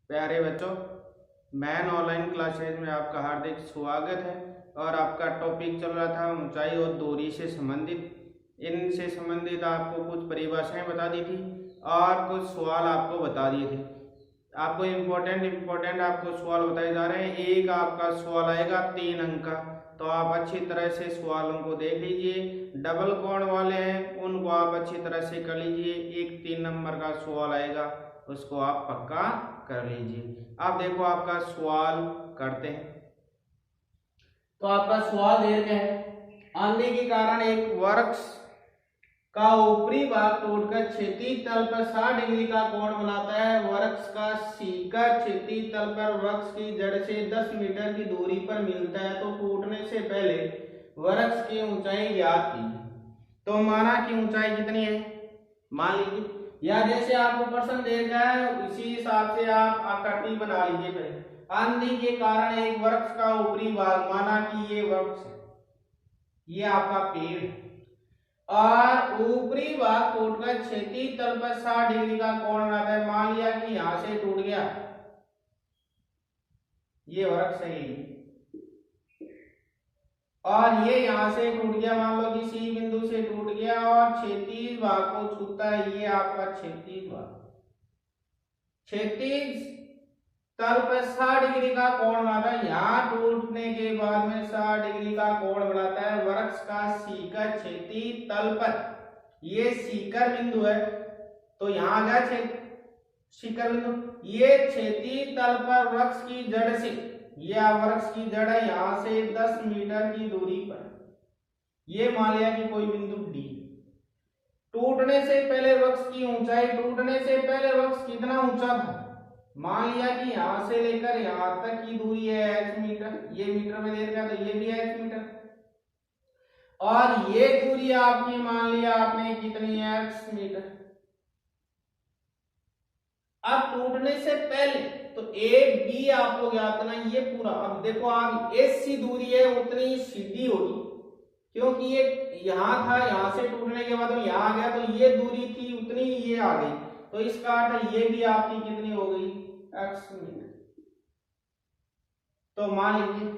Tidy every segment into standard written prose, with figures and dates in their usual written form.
प्यारे बच्चों, man online classes में आपका हार्दिक स्वागत है। और आपका टॉपिक चल रहा था ऊंचाई और दूरी से संबंधित। इनसे संबंधित आपको कुछ परिभाषाएं बता दी थी और कुछ सवाल आपको बता दिए थे। आपको इम्पोर्टेंट आपको सवाल बताए जा रहे हैं। एक आपका सवाल आएगा 3 अंक का, तो आप अच्छी तरह से सवालों को देख लीजिए। डबल कोण वाले हैं उनको आप अच्छी तरह से कर लीजिए। एक 3 नंबर का सवाल आएगा, उसको आप पक्का कर लीजिए। आप देखो आपका सवाल करते हैं। तो आपका सवाल दे रखे है, आंधी के कारण एक वृक्ष का ऊपरी भाग टूटकर क्षैतिज तल पर 60 डिग्री का कोण बनाता है। वृक्ष का शिखर क्षैतिज तल पर वृक्ष की जड़ से 10 मीटर की दूरी पर मिलता है, तो टूटने से पहले वृक्ष की ऊंचाई ज्ञात कीजिए। तो माना की ऊंचाई कितनी है, मान लीजिए, या जैसे आपको प्रश्न देगा है उसी हिसाब से आप आकृति बना लीजिए। पहले आंधी के कारण एक वृक्ष का ऊपरी भाग, माना कि ये वृक्ष है, ये आपका पेड़ है, और ऊपरी भाग टूटकर क्षैतिज तल पर 60 डिग्री का कोण बनाता है। मान लिया कि यहां से टूट गया, ये वृक्ष है और ये यहां से टूट गया, मान लो कि सी बिंदु से टूट गया और क्षैतिज भाग को छूता है। ये आपका क्षैतिज भाग, क्षैतिज तल पर 60 डिग्री का कोण बनाता है। यहाँ टूटने के बाद में 60 डिग्री का कोण बनाता है। वृक्ष का शिखर क्षैतिज तल पर, ये शिखर बिंदु है, तो यहाँ आ गया शिखर बिंदु। ये क्षैतिज तल पर वृक्ष की जड़ से, यह वृक्ष की जड़ है, यहाँ से 10 मीटर की दूरी पर, ये मान लिया कि कोई बिंदु डी। टूटने से पहले वृक्ष की ऊंचाई, टूटने से पहले वृक्ष कितना ऊंचा था, मान लिया कि यहां से लेकर यहां तक की दूरी है h मीटर, ये मीटर में दे रखा, तो ये भी h मीटर, और ये दूरी आपकी मान लिया आपने कितनी है, x मीटर। अब टूटने से पहले तो ए बी आपको ज्ञात करना, ये पूरा। अब देखो आप एसी दूरी है उतनी सीधी होगी, क्योंकि ये यहां था, यहां से टूटने के बाद में यहां आ गया, तो ये दूरी थी उतनी ये आ गई, तो इसका अर्थ ये भी आपकी कितनी हो गई, x मीटर। तो मान लीजिए,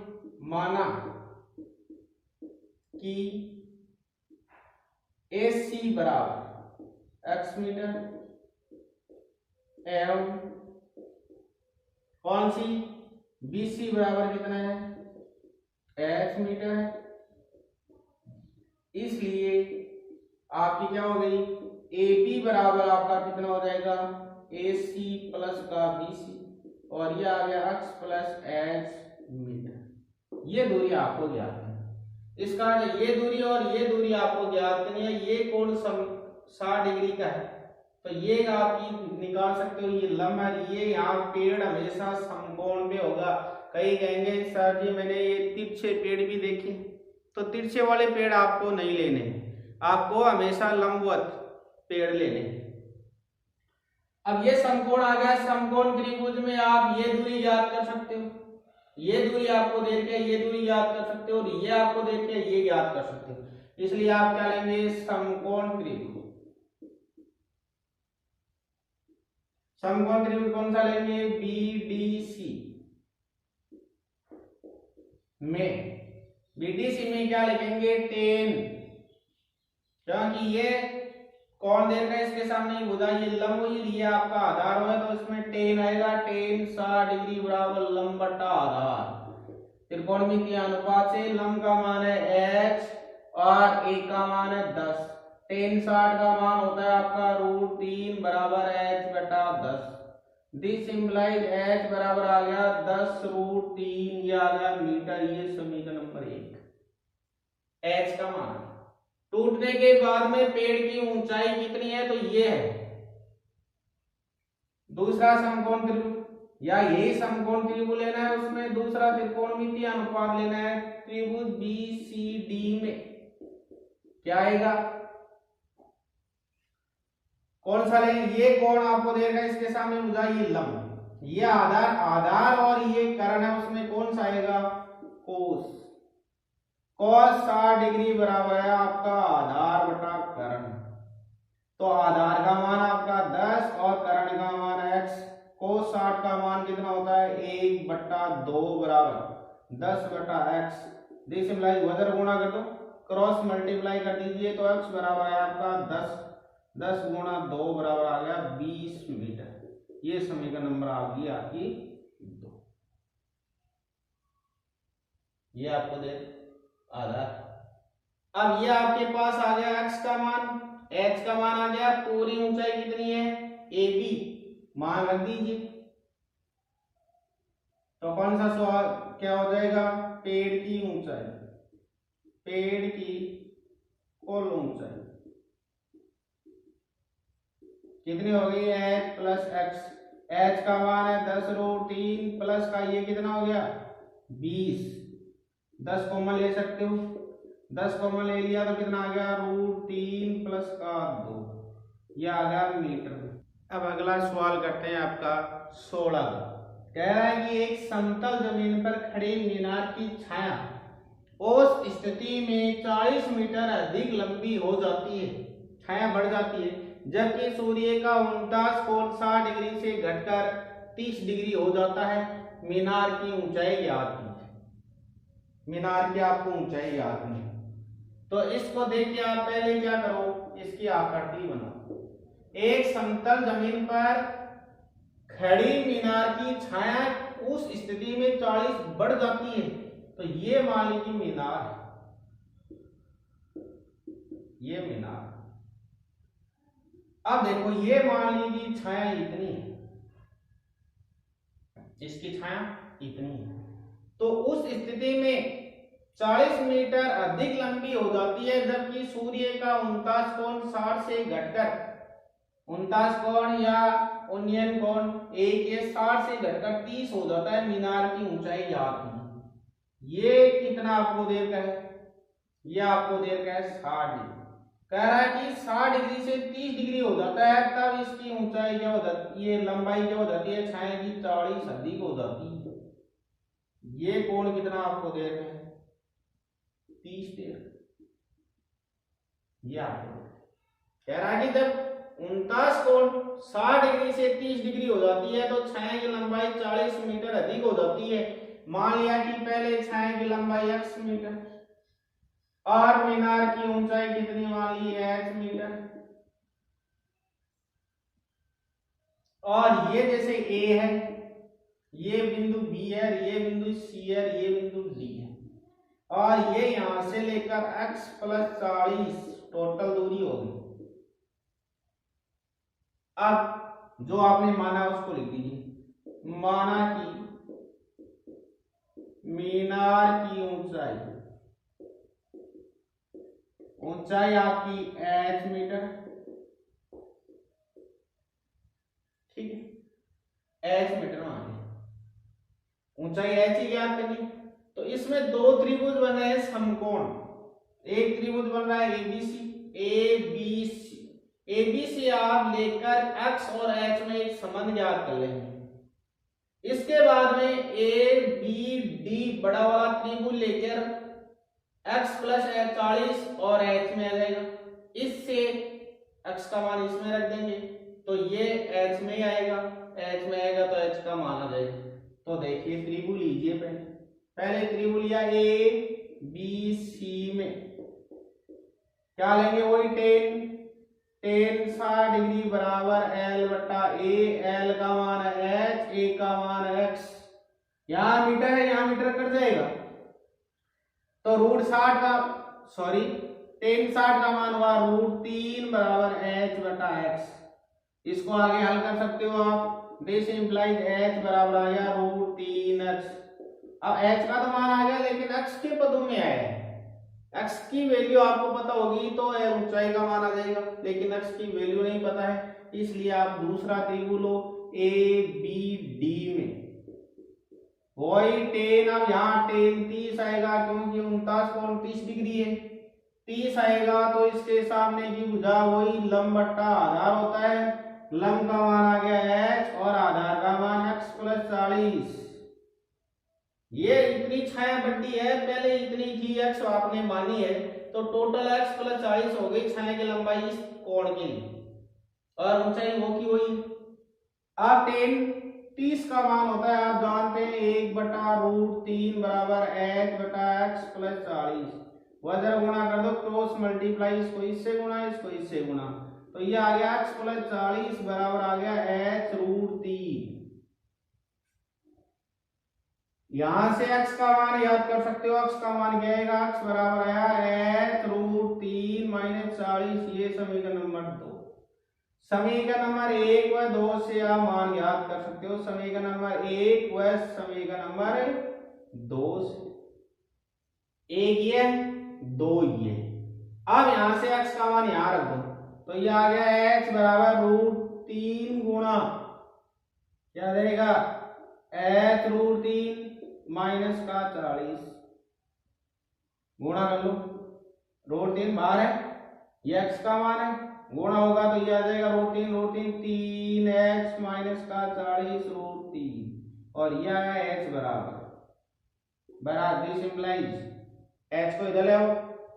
माना कि AC बराबर x मीटर एवं कौन सी BC बराबर कितना है, h मीटर है। इसलिए आपकी क्या हो गई, AB बराबर आपका कितना हो जाएगा, AC प्लस का BC, और ये आ गया x प्लस h मीटर। ये दूरी आपको ज्ञात है। इसका ये दूरी और ये दूरी आपको ज्ञात करनी है। ये कोण 60 डिग्री का है, तो ये आपकी निकाल सकते हो, ये लंब है। ये यहाँ पेड़ हमेशा समकोण पे होगा। कई कहेंगे सर जी मैंने ये तिरछे पेड़ भी देखे, तो तिरछे वाले पेड़ आपको नहीं लेने, आपको हमेशा लंबवत पेड़ लेने। अब ये समकोण आ गया, समकोण त्रिभुज में आप ये दूरी याद कर सकते हो, ये दूरी आपको देख के ये दूरी याद कर सकते हो, और ये आपको देख के ये याद कर सकते हो। इसलिए आप क्या लेंगे, समकोण त्रिभुज। समकोण त्रिभुज कौन सा लेंगे, BDC में। BDC में क्या लिखेंगे, 10, क्योंकि ये कौन दे रखा है इसके सामने भुजा, ये लंब, ये आपका आधार होगा, तो इसमें 10 आएगा। 10 60 डिग्री बराबर लंब बटा आधार। त्रिकोणमितीय अनुपात से लंब का मान है h और एक का मान है 10। 10 60 का मान होता है आपका √3 बराबर h बटा 10। दिस इंप्लाइज h बराबर आ गया 10√3, ये आ गया मीटर। ये समीकरण नंबर 1 h का मान। टूटने के बाद में पेड़ की ऊंचाई कितनी है, तो ये है। दूसरा समकोण त्रिभुज, या यही समकोण त्रिभुज लेना है, उसमें दूसरा त्रिकोणमितीय अनुपात लेना है। त्रिभुज BCD में क्या आएगा, कौन सा लेंगे, ये कोण आपको देगा इसके सामने भुजा, ये लंब, ये आधार और ये कर्ण है, उसमें कौन सा आएगा, कोस। cos 60 डिग्री बराबर है आपका आधार बटा कर्ण, तो आधार का मान आपका 10 और कर्ण का मान x cos 60 का मान कितना होता है 1/2 बराबर 10/x। दिस इम्प्लाइज वजर गुणा कर दो, क्रॉस मल्टीप्लाई कर दीजिए तो x बराबर है आपका 10 गुणा 2 बराबर आ गया 20 मीटर। ये समीकरण नंबर आ गई आपकी 2। ये आपको दे आधार। अब ये आपके पास आ गया x का मान, h का मान आ गया, पूरी ऊंचाई कितनी है AB, मान रख दीजिए। तो कौन सा सवाल क्या हो जाएगा, पेड़ की ऊंचाई, पेड़ की कुल ऊंचाई कितनी हो गई h प्लस x। h का मान है 10√3 प्लस का ये कितना हो गया 20। 10 कॉमन ले सकते हो, 10 कॉमन ले लिया तो कितना आ गया √3 प्लस का 2, ये आ गया मीटर। अब अगला सवाल करते हैं आपका 16 का। कह रहा है कि एक समतल जमीन पर खड़े मीनार की छाया उस स्थिति में 40 मीटर अधिक लंबी हो जाती है, छाया बढ़ जाती है, जबकि सूर्य का 49 कोण 60 डिग्री से घटकर 30 डिग्री हो जाता है। मीनार की ऊंचाई ज्ञात कीजिए। मीनार की आपको ऊंचाई ज्ञात नहीं, तो इसको देख के आप पहले क्या करो, इसकी आकृति बनाओ। एक समतल जमीन पर खड़ी मीनार की छाया उस स्थिति में 40 बढ़ जाती है, तो ये मान लीजिए मीनार है, ये मीनार। अब देखो ये मान लीजिए छाया इतनी है, इसकी छाया इतनी है, तो उस स्थिति में 40 मीटर अधिक लंबी हो जाती है, जबकि सूर्य का 49 कोण 60 से घटकर 49 कोण या 19 कोण एक ये 60 से घटकर 30 हो जाता है। मीनार की ऊंचाई ज्ञात है। ये कितना आपको देर का है, ये आपको देर का है 60 डिग्री। कह रहा है कि 60 डिग्री से 30 डिग्री हो जाता है, तब इसकी ऊंचाई क्या हो जाती है, ये लंबाई क्या हो जाती है छाया की 40 अधिक हो जाती है। ये कोण कितना आपको देर का है 30 देर। ये आपको कह रहा है कि जब 49 कोण 60 डिग्री से 30 डिग्री हो जाती है तो छाया की लंबाई 40 मीटर अधिक हो जाती है। मान लिया कि पहले छाया की लंबाई x मीटर और मीनार की ऊंचाई कितनी मान ली h मीटर, और ये जैसे a है, ये बिंदु b है, ये बिंदु c है, ये बिंदु d है, और ये यहां से लेकर x प्लस 40 टोटल दूरी होगी। अब जो आपने माना उसको लिख दीजिए। माना कि मीनार की ऊंचाई आपकी h मीटर, ठीक है, h मीटर मान ऊंचाई h ही ज्ञात करनी। तो इसमें दो त्रिभुज बन रहे हैं समकोण, एक त्रिभुज बन रहा है ABC। ABC आप लेकर x और h में एक संबंध ज्ञात कर लेंगे। इसके बाद में ABD बड़ा वाला त्रिभुज लेकर x प्लस 40 और h में आ जाएगा, इससे x का मान इसमें रख देंगे तो ये h में ही आएगा, h में आएगा तो h का मान आ जाएगा। तो देखिए त्रिभुज लीजिए, पहले त्रिभुज लिया ABC में क्या लेंगे, वही tan 60 डिग्री बराबर L बटा A, L का मान है h, A का मान है x, यहाँ मीटर है, यहाँ मीटर कट जाएगा तो tan 60 का मान हुआ √3 बराबर h बटा x। इसको आगे हल कर सकते हो आप, दिस इंप्लाइज h बराबर आ गया √3x। अब h का तो मान आ गया, लेकिन x के पदों में आया है, x की वैल्यू आपको पता होगी तो ऊंचाई का मान आ जाएगा, लेकिन x की वैल्यू नहीं पता है, इसलिए आप दूसरा त्रिभुज लो ABD में वही tan। अब यहाँ tan 30 आएगा क्योंकि 49 कोण 30 डिग्री है, 30 आएगा तो इसके सामने की भुजा वही लंब बट्टा आधार होता है, लंब का मान आ गया h और आधार का मान x प्लस 40। ये इतनी छाया बढ़ती है, पहले इतनी थी x आपने मानी है, तो टोटल x प्लस 40 हो गई छाया की लंबाई इस कोण के लिए, और ऊंचाई वो की वही। अब tan 30 का मान होता है, आप जानते हैं 1/√3 बराबर h बटा x प्लस 40। वह जरा गुणा कर दो, क्रॉस मल्टीप्लाई, इसको इससे गुणा, इसको इससे गुणा, तो ये आ गया x प्लस 40 बराबर आ गया h√3। यहां से x का मान याद कर सकते हो, x का मान क्या आएगा, x बराबर आया h√3 माइनस 40। ये समीकरण नंबर 2। समीकरण नंबर 1 व 2 से आप मान याद कर सकते हो, समीकरण नंबर 1 व समीकरण नंबर 2 से। एक ये 2 ये। अब यहां से x का मान यहां रख दो, तो ये आ गया h बराबर √3 गुणा क्या रहेगा h√3 माइनस का 40 गुणा कर लो, √3 बाहर है, ये x का मान है, गुणा होगा तो ये आ जाएगा √3 3h माइनस का 40 √3 और ये आया h बराबर दिस इंप्लाइज h को इधर ले आओ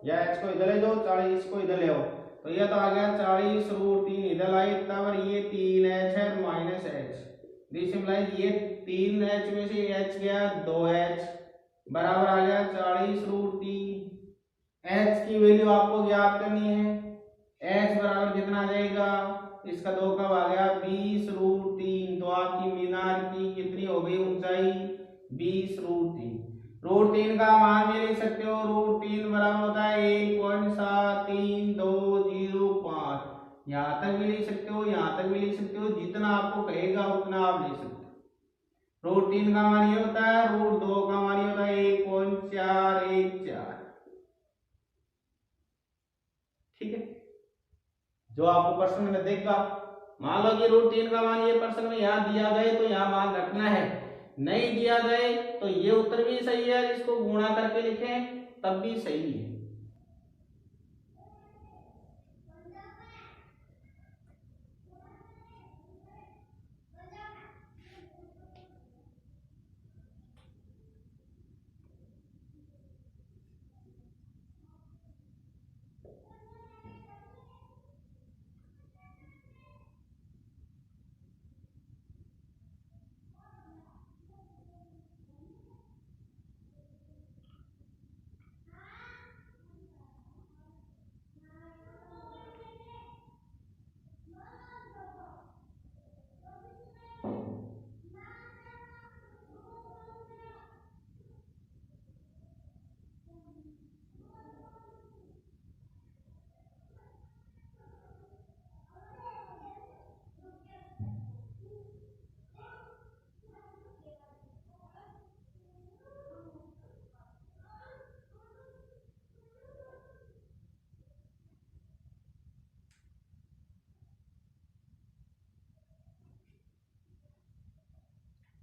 या h को इधर ले जाओ, 40 को इधर ले आओ, तो ये तो आ गया 40 √3 इधर आए तब ये 3h है माइनस h, दिस इंप्लाइज ये 3h में से h गया 2h बराबर आ गया 40 √3। h की वैल्यू आपको ज्ञात करनी है, h बराबर कितना आ जाएगा, इसका 2 कब आ गया 20 √3, तो आपकी मीनार की कितनी हो गई ऊंचाई 20 √3। √3 का मान भी लिख सकते हो, √3 बराबर होता है 1.73205। यहाँ तक भी लिख सकते हो, यहाँ तक भी लिख सकते हो, जितना आपको कहेगा उतना आप लिख सकते हो। √3 का मान ये होता है, √2 का मान ये होता है 1.414। ठीक है, जो आपको प्रश्न में देगा, मान लो कि √3 का मान ये प्रश्न में यहाँ दिया गए तो यहाँ मान रखना है, नहीं दिया गए तो ये उत्तर भी सही है, इसको गुणा करके लिखें तब भी सही है।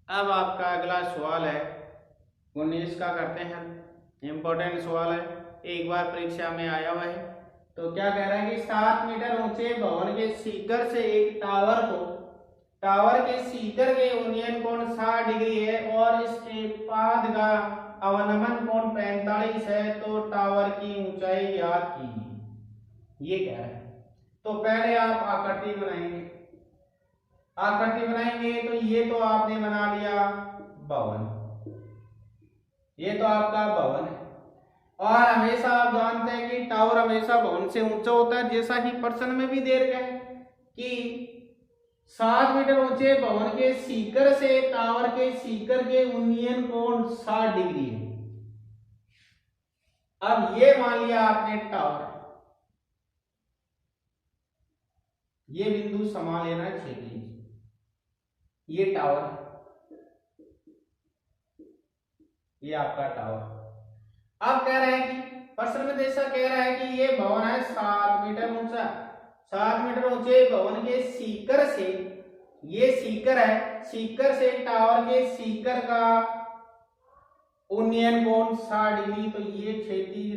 अब आपका अगला सवाल है 19 का, करते हैं, इंपॉर्टेंट सवाल है, एक बार परीक्षा में आया हुआ है। तो क्या कह रहा है कि 7 मीटर ऊंचे भवन के शिखर से एक टावर के शिखर के उन्नयन कोण 60 डिग्री है और इसके पाद का अवनमन कोण 45 है, तो टावर की ऊंचाई ज्ञात कीजिए, ये कह रहा है। तो पहले आप आकृति बनाएंगे, तो ये तो आपने बना लिया भवन, ये तो आपका भवन है, और हमेशा आप जानते हैं कि टावर हमेशा भवन से ऊंचा होता है, जैसा कि प्रश्न में भी दे रखा है कि 7 मीटर ऊंचे भवन के शिखर से टावर के शिखर के उन्नयन कोण 60 डिग्री है। अब ये मान लिया आपने टावर, ये बिंदु समा लेना है क्षैतिज, ये टावर, ये आपका टावर। अब कह रहे हैं कि प्रश्न में जैसा कह रहा है कि ये भवन है 7 मीटर ऊंचा, 7 मीटर ऊंचे भवन के शिखर से, ये शिखर है, शिखर से टावर के शिखर का उन्नयन कोण 60 डिग्री, तो ये क्षैतिज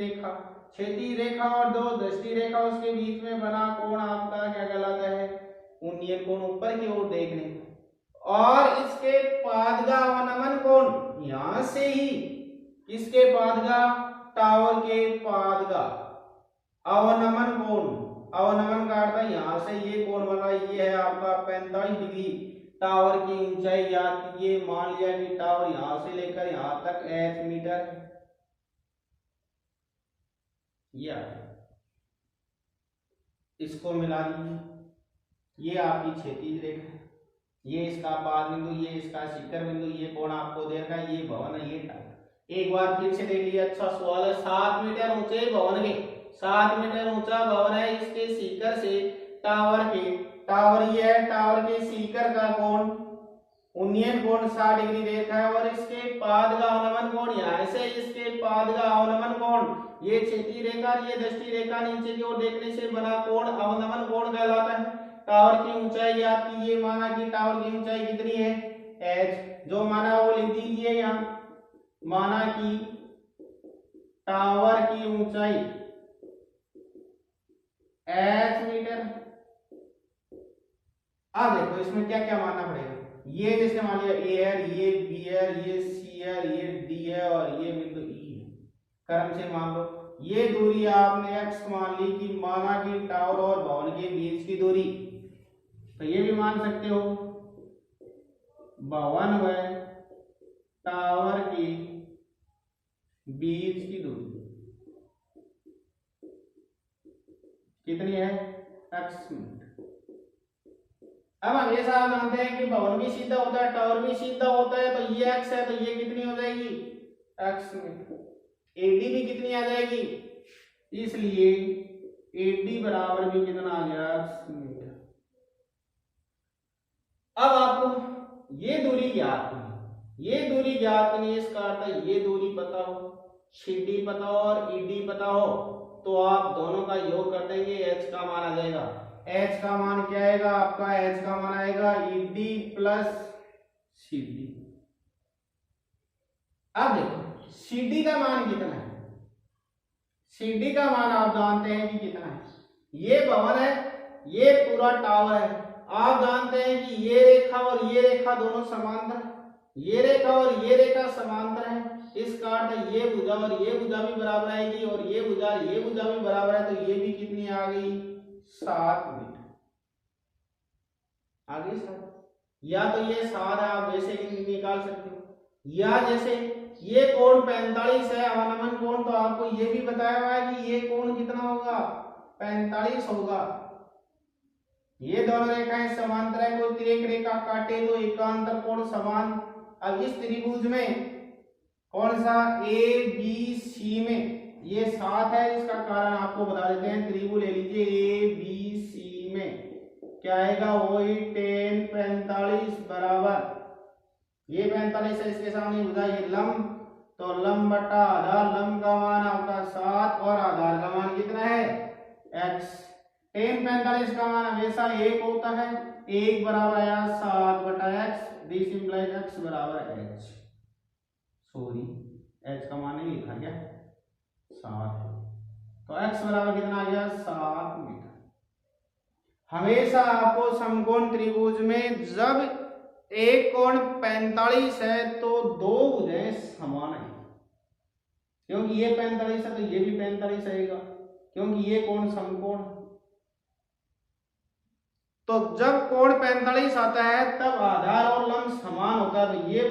रेखा और दो दृष्टि रेखा उसके बीच में बना कोण आपका क्या कहलाता है, उन्नयन कोण, ऊपर की ओर देखने का। और इसके पाद का अवनमन कोण यहां से ही, किसके पाद का, टावर के पाद का अवनमन कोण, अवनमन का अर्थ है यहां से ये कोण बना, ये है आपका 45 डिग्री, टावर की ऊंचाई याद कीजिए, मान लिया कि टावर यहां से लेकर यहां तक h मीटर है, ये इसको मिला लीजिए, ये आपकी क्षैतिज रेखा है, ये इसका पाद बिंदु, ये इसका शिखर बिंदु, ये कोण आपको दे रखा है, ये भवन है, ये टावर। एक बार फिर से देख लिया, अच्छा सवाल है। 7 मीटर ऊंचे भवन के, 7 मीटर ऊंचा भवन है, इसके शिखर से टावर ये है, टावर के शिखर का कोण उन्नयन कोण 60 डिग्री रेखा है, और इसके पाद का अवनमन कोण यहाँ से इसके पाद का अवनमन कोण, ये क्षैतिज रेखा, ये दृष्टि रेखा नीचे की ओर देखने से बना कोण अवनमन कोण कहलाता है। टावर की ऊंचाई याद कीजिए, माना कि टावर की ऊंचाई कितनी है h, जो माना वो लिख दीजिए यहाँ, माना कि टावर की ऊंचाई h मीटर। अब देखो इसमें क्या क्या मानना पड़ेगा, ये जैसे मान लिया a है, ये b है, ये c है, ये d है, और ये बिंदु e है, क्रम से मान लो। ये दूरी आपने x मान ली कि माना कि टावर और भवन के बीच की दूरी, तो ये भी मान सकते हो भवन व टावर की बीच की दूरी कितनी है x मीटर। अब हमेशा आप जानते हैं कि भवन भी सीधा होता है, टावर भी सीधा होता है, तो ये x है, तो ये कितनी हो जाएगी x मीटर। AD भी कितनी आ जाएगी, इसलिए AD बराबर भी कितना आ गया x मीटर। अब आपको ये दूरी ज्ञात करनी, ये दूरी ज्ञात करनी, इसका अर्थ है ये दूरी पता हो, CD पता हो और ED पता हो, तो आप दोनों का योग कर देंगे, h का मान आ जाएगा। h का मान क्या आएगा आपका, h का मान आएगा ED प्लस CD। अब देखो CD का मान कितना है, CD का मान आप जानते हैं कि कितना है, ये भवन है, ये पूरा टावर है, आप जानते हैं कि ये रेखा और ये रेखा दोनों समांतर है, ये रेखा और ये रेखा समांतर है, इसका अर्थ ये भुजा और ये भुजा भी बराबर आएगी, और ये भुजा भी बराबर है, तो ये भी कितनी आ गई 7 मीटर आ गई 7। या तो ये 7 है, आप वैसे ही निकाल सकते हो, या जैसे ये कोण 45 है अवनमन कोण, तो आपको ये भी बताया हुआ है कि ये कोण कितना होगा 45 होगा। ये दोनों रेखाएं समांतर है, कोई तिर्यक रेखा काटे तो एकांतर कोण समान। अब इस त्रिभुज में कौन सा ABC में ये 7 है, इसका कारण आपको बता देते हैं, त्रिभुज ले लीजिए ABC में क्या आएगा, वही tan 45 बराबर, ये 45 है, इसके सामने भुजा ये लंब, तो लंब बटा आधार, लंब का मान आपका 7 और आधार का मान कितना है x। tan 45 का मान हमेशा 1 होता है, 1 बराबर आया 7 बटा x, दिस इंप्लाइज x बराबर h, सॉरी h का मान नहीं लिखा गया 7, तो x बराबर कितना आ गया 7 मीटर। हमेशा आपको समकोण त्रिभुज में जब एक कोण 45 है तो दो भुजाएं समान है, क्योंकि ये 45 है तो ये भी 45 आएगा, क्योंकि ये कोण समकोण। तो जब कोण 45 आता है तब आधार और लंब समान होता है, तो ये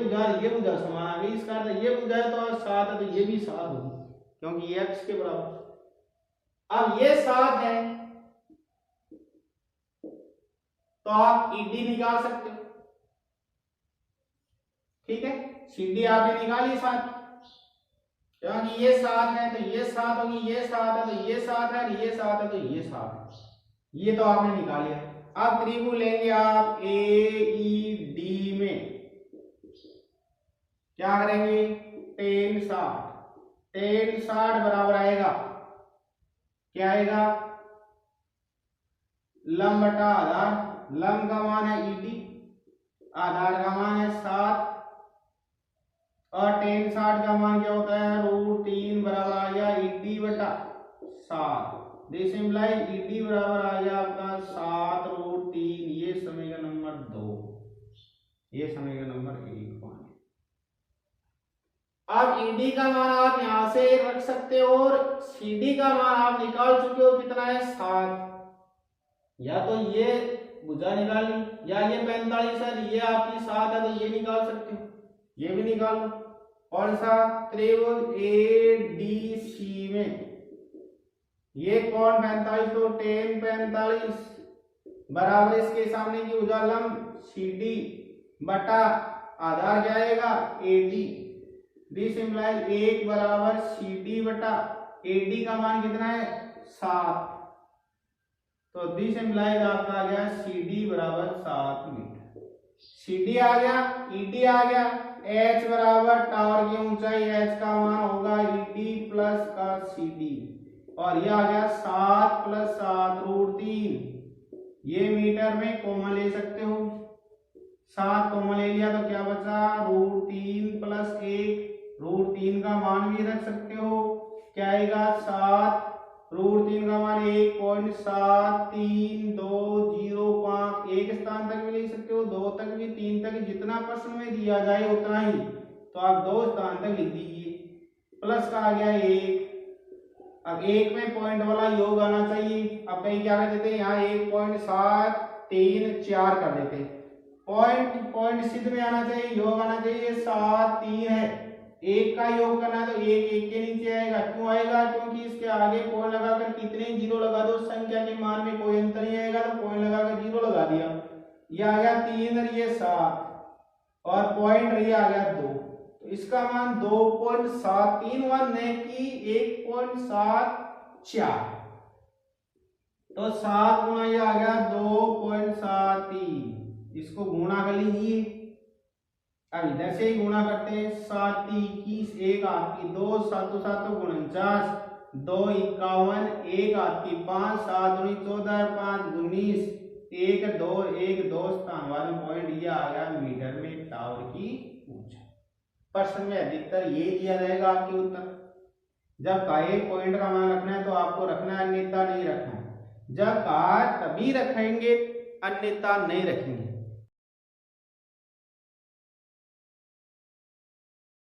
भुजा समान आ गई, इसका अर्थ ये भुजा है तो 7 है तो ये भी 7 होगी, क्योंकि ये x के बराबर। अब ये 7 है तो आप ED निकाल सकते हो, ठीक है, CD आपने निकाली 7, क्योंकि ये 7 है तो ये 7 होगी, ये 7 है तो ये 7 है, ये 7 है तो ये 7 है, ये तो आपने निकाल लिया। अब त्रिभुज लेंगे आप AED में, क्या करेंगे tan 60 बराबर आएगा क्या आएगा, लंब बटा आधार, लंब का मान है ED, आधार का मान है 7, और tan 60 का मान क्या होता है √3 बराबर आ गया ED बटा 7, दिस इंप्लाइज ED बराबर आ गया आपका 7√3, ये समीकरण नंबर 2, ये समीकरण नंबर 1 मान। अब ED का मान आप यहां से रख सकते हो और CD का मान आप निकाल चुके हो, कितना है 7, या तो ये भुजा निकाल ली, या ये 45 है ये आपकी 7 है तो ये निकाल सकते हो, ये भी निकाल लो। कौन सा त्रिभुज एडीसी में ये कौन 45 तो tan 45 बराबर इसके सामने की भुजा लंब CD बटा आधार क्या आएगा AD। दिस इम्प्लाइज 1 बराबर CD बटा AD का मान कितना है 7, तो दिस इम्प्लाइज आपका आ गया CD बराबर 7 मीटर। CD आ गया, ED आ गया, H बराबर टावर की ऊंचाई H का मान होगा ED प्लस का CD, और ये आ गया 7 प्लस 7 √3। ये मीटर में कॉमन ले सकते हो, 7 कॉमन ले लिया तो क्या बचा √3 प्लस 1, √3 का मान भी रख सकते हो, क्या आएगा 7, √3 का मान 1.7320 एक स्थान तक भी ले सकते हो, 2 तक भी, 3 तक, जितना प्रश्न में दिया जाए उतना ही, तो आप 2 स्थान तक लिख दीजिए। प्लस का आ गया 1, अब 1 में पॉइंट वाला योग आना चाहिए, अब कहीं क्या कर देते हैं यहाँ 1.734 कर देते हैं, पॉइंट सिद्ध में आना चाहिए, योग आना चाहिए 7 3 है, 1 का योग करना है तो 1 के नीचे आएगा, क्यों आएगा क्योंकि इसके आगे पॉइंट लगाकर कितने जीरो लगा दो संख्या के मान में कोई अंतर नहीं आएगा, तो पॉइंट लगाकर जीरो लगा दिया, ये आ गया 3 और ये 7 और पॉइंट ये आ गया 2, तो इसका मान 2.731 है कि 1.74, तो 7 गुना ये आ गया 2.73, इसको गुणा कर लीजिए। अब इधर से ही गुणा करते हैं, 7 21 1 आपकी 2 7 7 49 2 51 1 आपकी 5 7 9 14 5 19 1 2 1 2 स्थान वाला पॉइंट ये आ गया मीटर में टावर की ऊंचाई। प्रश्न में अधिकतर ये दिया रहेगा आपके उत्तर। जब कहा एक पॉइंट का मान रखना है तो आपको रखना है, अन्यथा नहीं रखना है, जब कहा तभी रखेंगे अन्यथा नहीं रखेंगे।